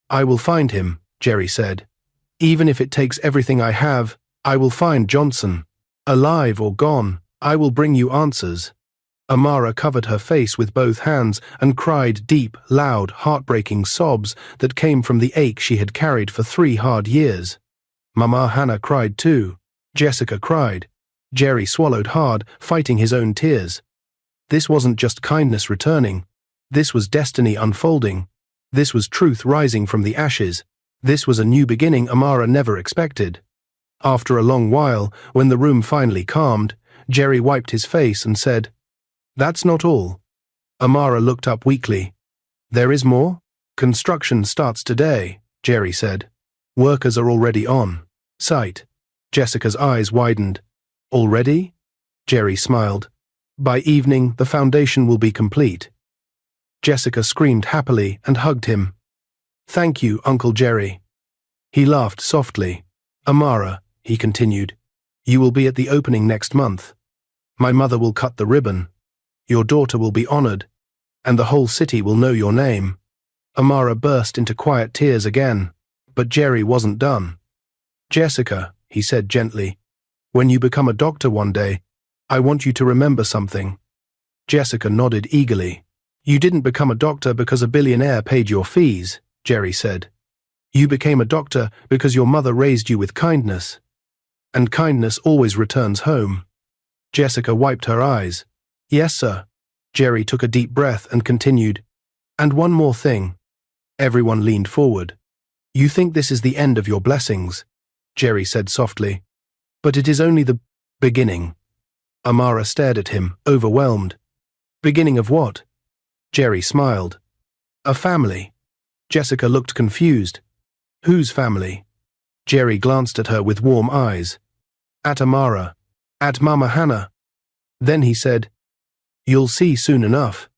I will find him, Jerry said. Even if it takes everything I have, I will find Johnson. Alive or gone, I will bring you answers. Amara covered her face with both hands and cried deep, loud, heartbreaking sobs that came from the ache she had carried for 3 hard years. Mama Hannah cried too. Jessica cried. Jerry swallowed hard, fighting his own tears. This wasn't just kindness returning. This was destiny unfolding. This was truth rising from the ashes. This was a new beginning Amara never expected. After a long while, when the room finally calmed, Jerry wiped his face and said, That's not all. Amara looked up weakly. There is more? Construction starts today, Jerry said. Workers are already on site. Jessica's eyes widened. Already? Jerry smiled. By evening, the foundation will be complete. Jessica screamed happily and hugged him. Thank you, Uncle Jerry. He laughed softly. Amara, he continued, you will be at the opening next month. My mother will cut the ribbon. Your daughter will be honored, and the whole city will know your name. Amara burst into quiet tears again, but Jerry wasn't done. Jessica, he said gently, when you become a doctor one day, I want you to remember something. Jessica nodded eagerly. You didn't become a doctor because a billionaire paid your fees, Jerry said. You became a doctor because your mother raised you with kindness. And kindness always returns home. Jessica wiped her eyes. Yes, sir. Jerry took a deep breath and continued. And one more thing. Everyone leaned forward. You think this is the end of your blessings, Jerry said softly. But it is only the beginning. Amara stared at him, overwhelmed. Beginning of what? Jerry smiled. A family. Jessica looked confused. Whose family? Jerry glanced at her with warm eyes. At Amara. At Mama Hannah. Then he said, You'll see soon enough.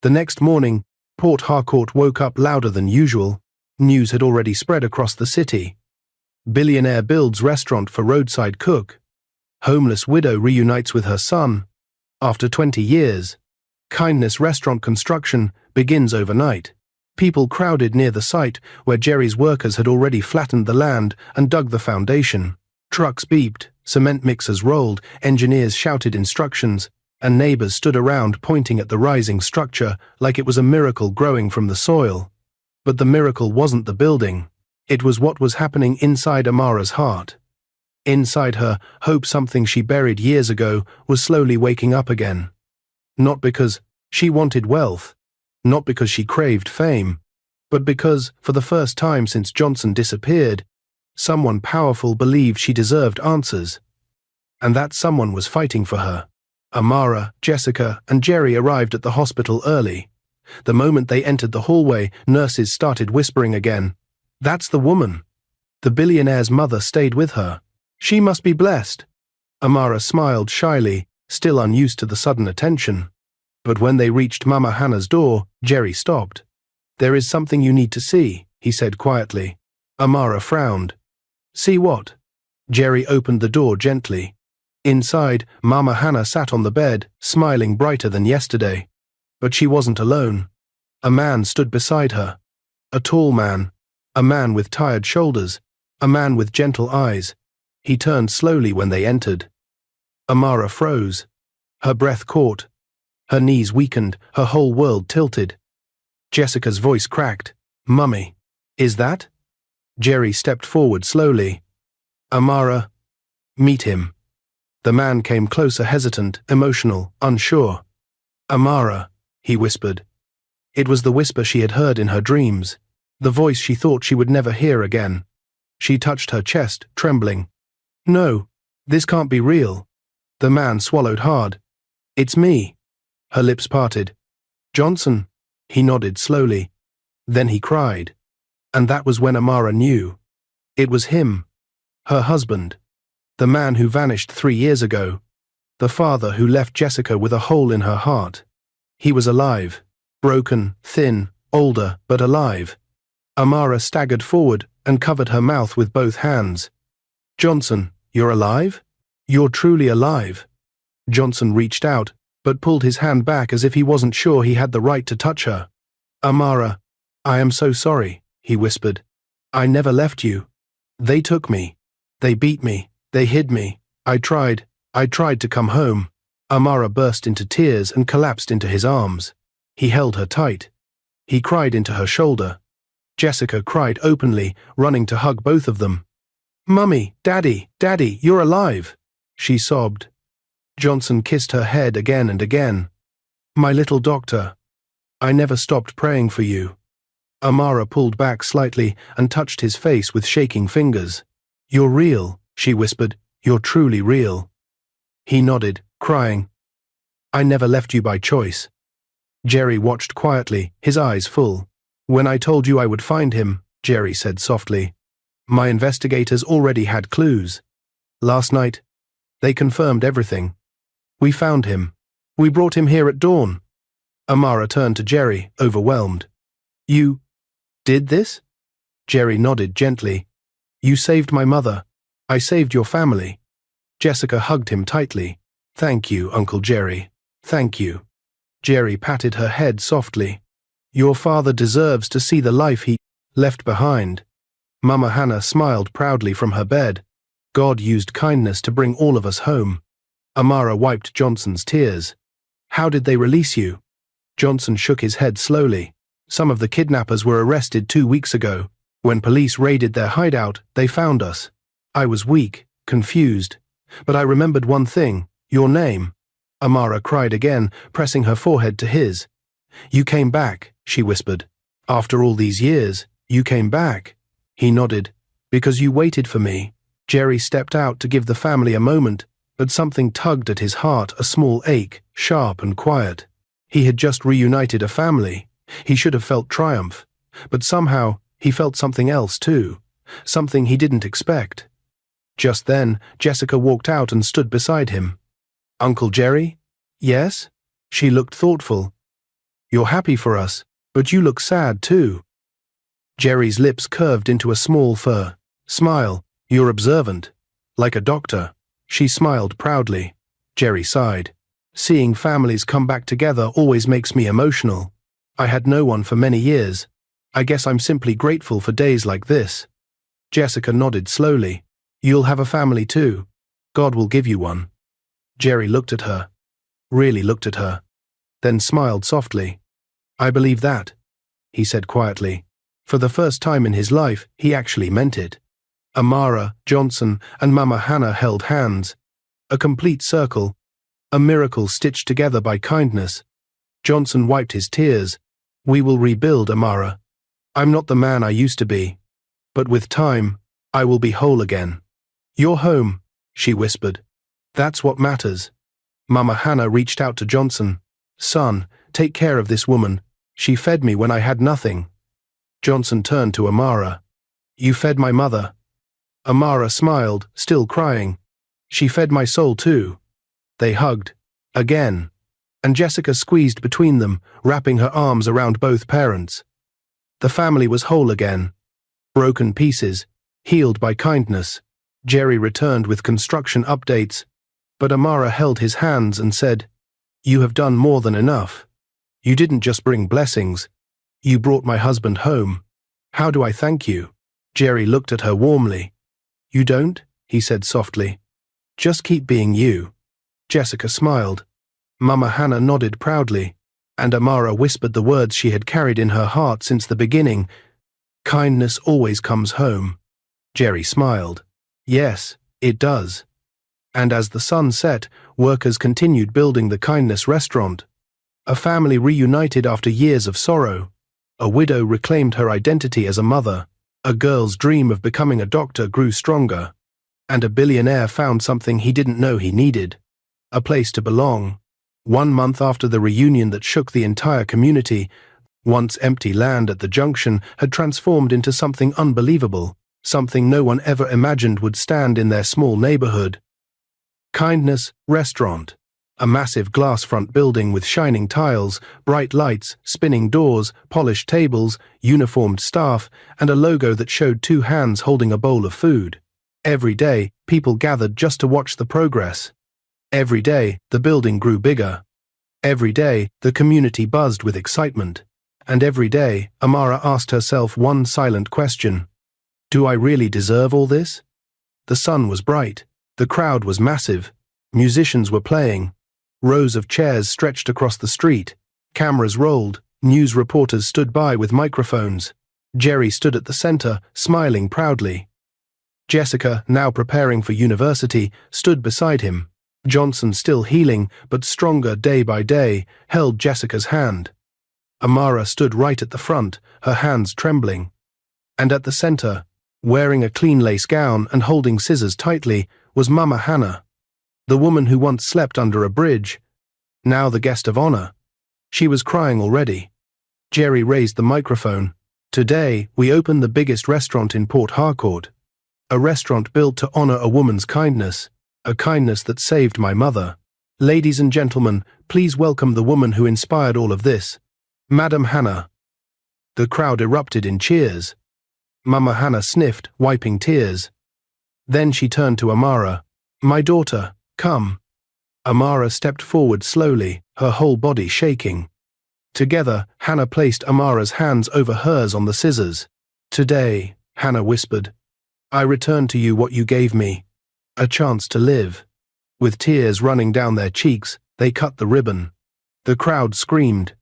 The next morning, Port Harcourt woke up louder than usual. News had already spread across the city. Billionaire builds restaurant for roadside cook. Homeless widow reunites with her son. After 20 years. Kindness restaurant construction begins overnight. People crowded near the site where Jerry's workers had already flattened the land and dug the foundation. Trucks beeped, cement mixers rolled, engineers shouted instructions, and neighbors stood around pointing at the rising structure like it was a miracle growing from the soil. But the miracle wasn't the building. It was what was happening inside Amara's heart. Inside her, hope something she buried years ago was slowly waking up again. Not because she wanted wealth, not because she craved fame, but because, for the first time since Johnson disappeared, someone powerful believed she deserved answers. And that someone was fighting for her. Amara, Jessica, and Jerry arrived at the hospital early. The moment they entered the hallway, nurses started whispering again. That's the woman. The billionaire's mother stayed with her. She must be blessed. Amara smiled shyly, still unused to the sudden attention. But when they reached Mama Hannah's door, Jerry stopped. There is something you need to see, he said quietly. Amara frowned. See what? Jerry opened the door gently. Inside, Mama Hannah sat on the bed, smiling brighter than yesterday. But she wasn't alone. A man stood beside her. A tall man. A man with tired shoulders. A man with gentle eyes. He turned slowly when they entered. Amara froze. Her breath caught. Her knees weakened, her whole world tilted. Jessica's voice cracked. Mummy. Is that? Jerry stepped forward slowly. Amara. Meet him. The man came closer, hesitant, emotional, unsure. Amara, he whispered. It was the whisper she had heard in her dreams, the voice she thought she would never hear again. She touched her chest, trembling. No, this can't be real. The man swallowed hard. It's me. Her lips parted. Johnson. He nodded slowly. Then he cried. And that was when Amara knew. It was him. Her husband. The man who vanished 3 years ago. The father who left Jessica with a hole in her heart. He was alive. Broken, thin, older, but alive. Amara staggered forward and covered her mouth with both hands. Johnson, you're alive? You're truly alive. Johnson reached out, but pulled his hand back as if he wasn't sure he had the right to touch her. Amara, I am so sorry, he whispered. I never left you. They took me. They beat me. They hid me. I tried to come home. Amara burst into tears and collapsed into his arms. He held her tight. He cried into her shoulder. Jessica cried openly, running to hug both of them. Mummy, Daddy, you're alive, she sobbed. Johnson kissed her head again and again. My little doctor, I never stopped praying for you. Amara pulled back slightly and touched his face with shaking fingers. You're real, she whispered. You're truly real. He nodded, crying. I never left you by choice. Jerry watched quietly, his eyes full. When I told you I would find him, Jerry said softly, my investigators already had clues. Last night, they confirmed everything. We found him. We brought him here at dawn. Amara turned to Jerry, overwhelmed. You did this? Jerry nodded gently. You saved my mother. I saved your family. Jessica hugged him tightly. Thank you, Uncle Jerry. Thank you. Jerry patted her head softly. Your father deserves to see the life he left behind. Mama Hannah smiled proudly from her bed. God used kindness to bring all of us home. Amara wiped Johnson's tears. How did they release you? Johnson shook his head slowly. Some of the kidnappers were arrested 2 weeks ago. When police raided their hideout, they found us. I was weak, confused, but I remembered one thing. Your name? Amara cried again, pressing her forehead to his. You came back, she whispered. After all these years, you came back. He nodded. Because you waited for me. Jerry stepped out to give the family a moment, but something tugged at his heart, a small ache, sharp and quiet. He had just reunited a family. He should have felt triumph. But somehow, he felt something else too. Something he didn't expect. Just then, Jessica walked out and stood beside him. Uncle Jerry? Yes? She looked thoughtful. You're happy for us, but you look sad too. Jerry's lips curved into a small smile. You're observant. Like a doctor. She smiled proudly. Jerry sighed. Seeing families come back together always makes me emotional. I had no one for many years. I guess I'm simply grateful for days like this. Jessica nodded slowly. You'll have a family too. God will give you one. Jerry looked at her. Really looked at her. Then smiled softly. I believe that, he said quietly. For the first time in his life, he actually meant it. Amara, Johnson, and Mama Hannah held hands. A complete circle. A miracle stitched together by kindness. Johnson wiped his tears. We will rebuild, Amara. I'm not the man I used to be. But with time, I will be whole again. You're home, she whispered. That's what matters. Mama Hannah reached out to Johnson. Son, take care of this woman. She fed me when I had nothing. Johnson turned to Amara. You fed my mother. Amara smiled, still crying. She fed my soul too. They hugged. Again. And Jessica squeezed between them, wrapping her arms around both parents. The family was whole again. Broken pieces, healed by kindness. Jerry returned with construction updates, but Amara held his hands and said, You have done more than enough. You didn't just bring blessings. You brought my husband home. How do I thank you? Jerry looked at her warmly. You don't, he said softly. Just keep being you. Jessica smiled. Mama Hannah nodded proudly, and Amara whispered the words she had carried in her heart since the beginning. Kindness always comes home. Jerry smiled. Yes, it does. And as the sun set, workers continued building the Kindness restaurant. A family reunited after years of sorrow. A widow reclaimed her identity as a mother. A girl's dream of becoming a doctor grew stronger. And a billionaire found something he didn't know he needed. A place to belong. 1 month after the reunion that shook the entire community, once empty land at the junction had transformed into something unbelievable, something no one ever imagined would stand in their small neighborhood. Kindness Restaurant. A massive glass front building with shining tiles, bright lights, spinning doors, polished tables, uniformed staff, and a logo that showed 2 hands holding a bowl of food. Every day, people gathered just to watch the progress. Every day, the building grew bigger. Every day, the community buzzed with excitement. And every day, Amara asked herself one silent question. Do I really deserve all this? The sun was bright. The crowd was massive. Musicians were playing. Rows of chairs stretched across the street. Cameras rolled. News reporters stood by with microphones. Jerry stood at the center, smiling proudly. Jessica, now preparing for university, stood beside him. Johnson, still healing, but stronger day by day, held Jessica's hand. Amara stood right at the front, her hands trembling. And at the center, wearing a clean lace gown and holding scissors tightly, was Mama Hannah, the woman who once slept under a bridge, now the guest of honor. She was crying already. Jerry raised the microphone. Today, we open the biggest restaurant in Port Harcourt. A restaurant built to honor a woman's kindness. A kindness that saved my mother. Ladies and gentlemen, please welcome the woman who inspired all of this, Madam Hannah. The crowd erupted in cheers. Mama Hannah sniffed, wiping tears. Then she turned to Amara. My daughter, come. Amara stepped forward slowly, her whole body shaking. Together, Hannah placed Amara's hands over hers on the scissors. Today, Hannah whispered, I return to you what you gave me. A chance to live. With tears running down their cheeks, they cut the ribbon. The crowd screamed.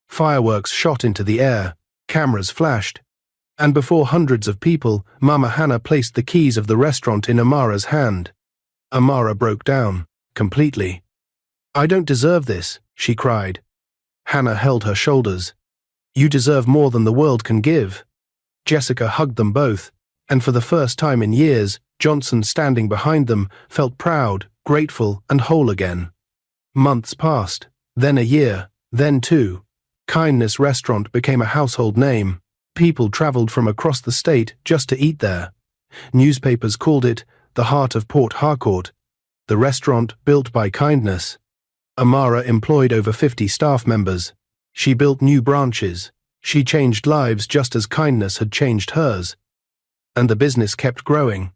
Fireworks shot into the air. Cameras flashed. And before hundreds of people, Mama Hannah placed the keys of the restaurant in Amara's hand. Amara broke down. completely. "I don't deserve this," she cried. Hannah held her shoulders. "You deserve more than the world can give." Jessica hugged them both, and for the first time in years, Johnson, standing behind them, felt proud, grateful, and whole again. Months passed, then a year, then two. Kindness Restaurant became a household name. People traveled from across the state just to eat there. Newspapers called it the heart of Port Harcourt, the restaurant built by kindness. Amara employed over 50 staff members. She built new branches. She changed lives just as kindness had changed hers. And the business kept growing.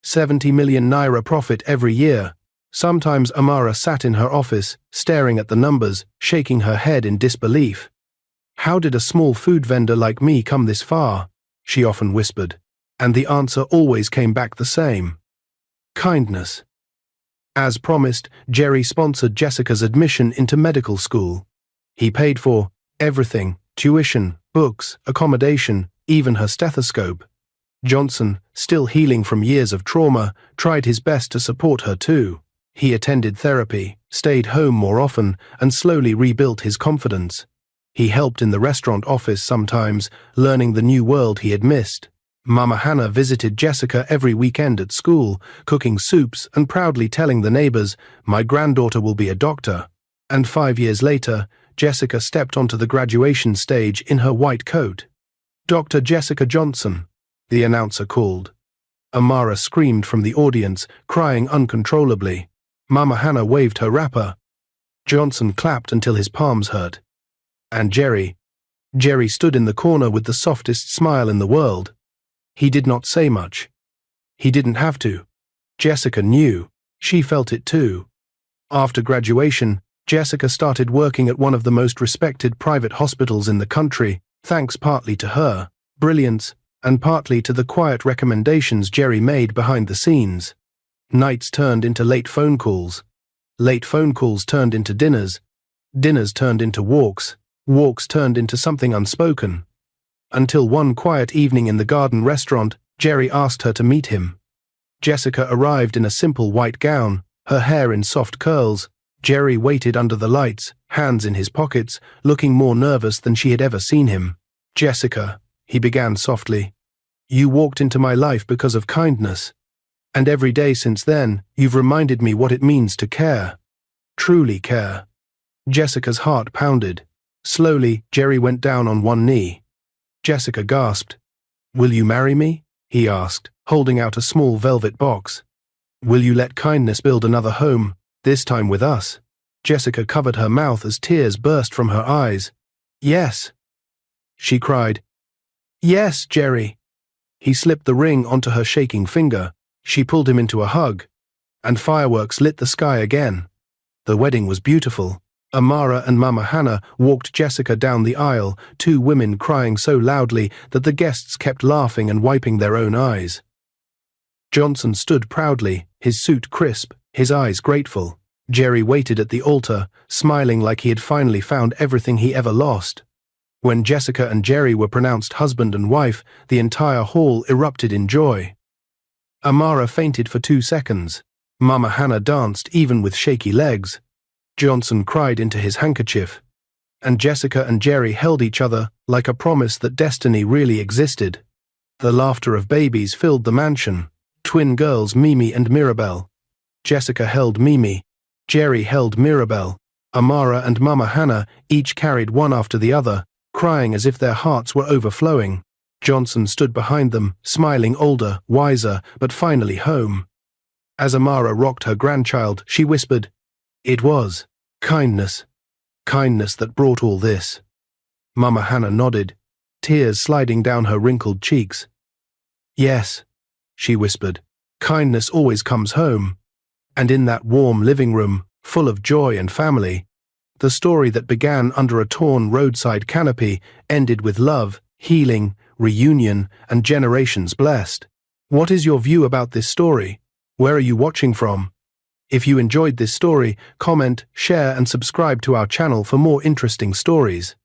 70 million naira profit every year. Sometimes Amara sat in her office, staring at the numbers, shaking her head in disbelief. "How did a small food vendor like me come this far?" she often whispered. And the answer always came back the same: kindness. As promised, Jerry sponsored Jessica's admission into medical school. He paid for everything: tuition, books, accommodation, even her stethoscope. Johnson, still healing from years of trauma, tried his best to support her too. He attended therapy, stayed home more often, and slowly rebuilt his confidence. He helped in the restaurant office sometimes, learning the new world he had missed. Mama Hannah visited Jessica every weekend at school, cooking soups and proudly telling the neighbors, "My granddaughter will be a doctor." And 5 years later, Jessica stepped onto the graduation stage in her white coat. "Dr. Jessica Johnson," the announcer called. Amara screamed from the audience, crying uncontrollably. Mama Hannah waved her wrapper. Johnson clapped until his palms hurt. And Jerry stood in the corner with the softest smile in the world. He did not say much. He didn't have to. Jessica knew. She felt it too. After graduation, Jessica started working at one of the most respected private hospitals in the country, thanks partly to her brilliance and partly to the quiet recommendations Jerry made behind the scenes. Nights turned into late phone calls. Late phone calls turned into dinners. Dinners turned into walks. Walks turned into something unspoken. Until one quiet evening in the garden restaurant, Jerry asked her to meet him. Jessica arrived in a simple white gown, her hair in soft curls. Jerry waited under the lights, hands in his pockets, looking more nervous than she had ever seen him. "Jessica," he began softly, "you walked into my life because of kindness. And every day since then, you've reminded me what it means to care. Truly care." Jessica's heart pounded. Slowly, Jerry went down on one knee. Jessica gasped. "Will you marry me?" he asked, holding out a small velvet box. "Will you let kindness build another home, this time with us?" Jessica covered her mouth as tears burst from her eyes. "Yes," she cried. "Yes, Jerry." He slipped the ring onto her shaking finger. She pulled him into a hug, and fireworks lit the sky again. The wedding was beautiful. Amara and Mama Hannah walked Jessica down the aisle, two women crying so loudly that the guests kept laughing and wiping their own eyes. Johnson stood proudly, his suit crisp, his eyes grateful. Jerry waited at the altar, smiling like he had finally found everything he ever lost. When Jessica and Jerry were pronounced husband and wife, the entire hall erupted in joy. Amara fainted for 2 seconds. Mama Hannah danced even with shaky legs. Johnson cried into his handkerchief. And Jessica and Jerry held each other like a promise that destiny really existed. The laughter of babies filled the mansion. Twin girls Mimi and Mirabelle. Jessica held Mimi. Jerry held Mirabelle. Amara and Mama Hannah each carried one after the other, crying as if their hearts were overflowing. Johnson stood behind them, smiling, older, wiser, but finally home. As Amara rocked her grandchild, she whispered, "It was kindness. Kindness that brought all this." Mama Hannah nodded, tears sliding down her wrinkled cheeks. "Yes," she whispered, "kindness always comes home." And in that warm living room, full of joy and family, the story that began under a torn roadside canopy ended with love, healing, reunion, and generations blessed. What is your view about this story? Where are you watching from? If you enjoyed this story, comment, share, and subscribe to our channel for more interesting stories.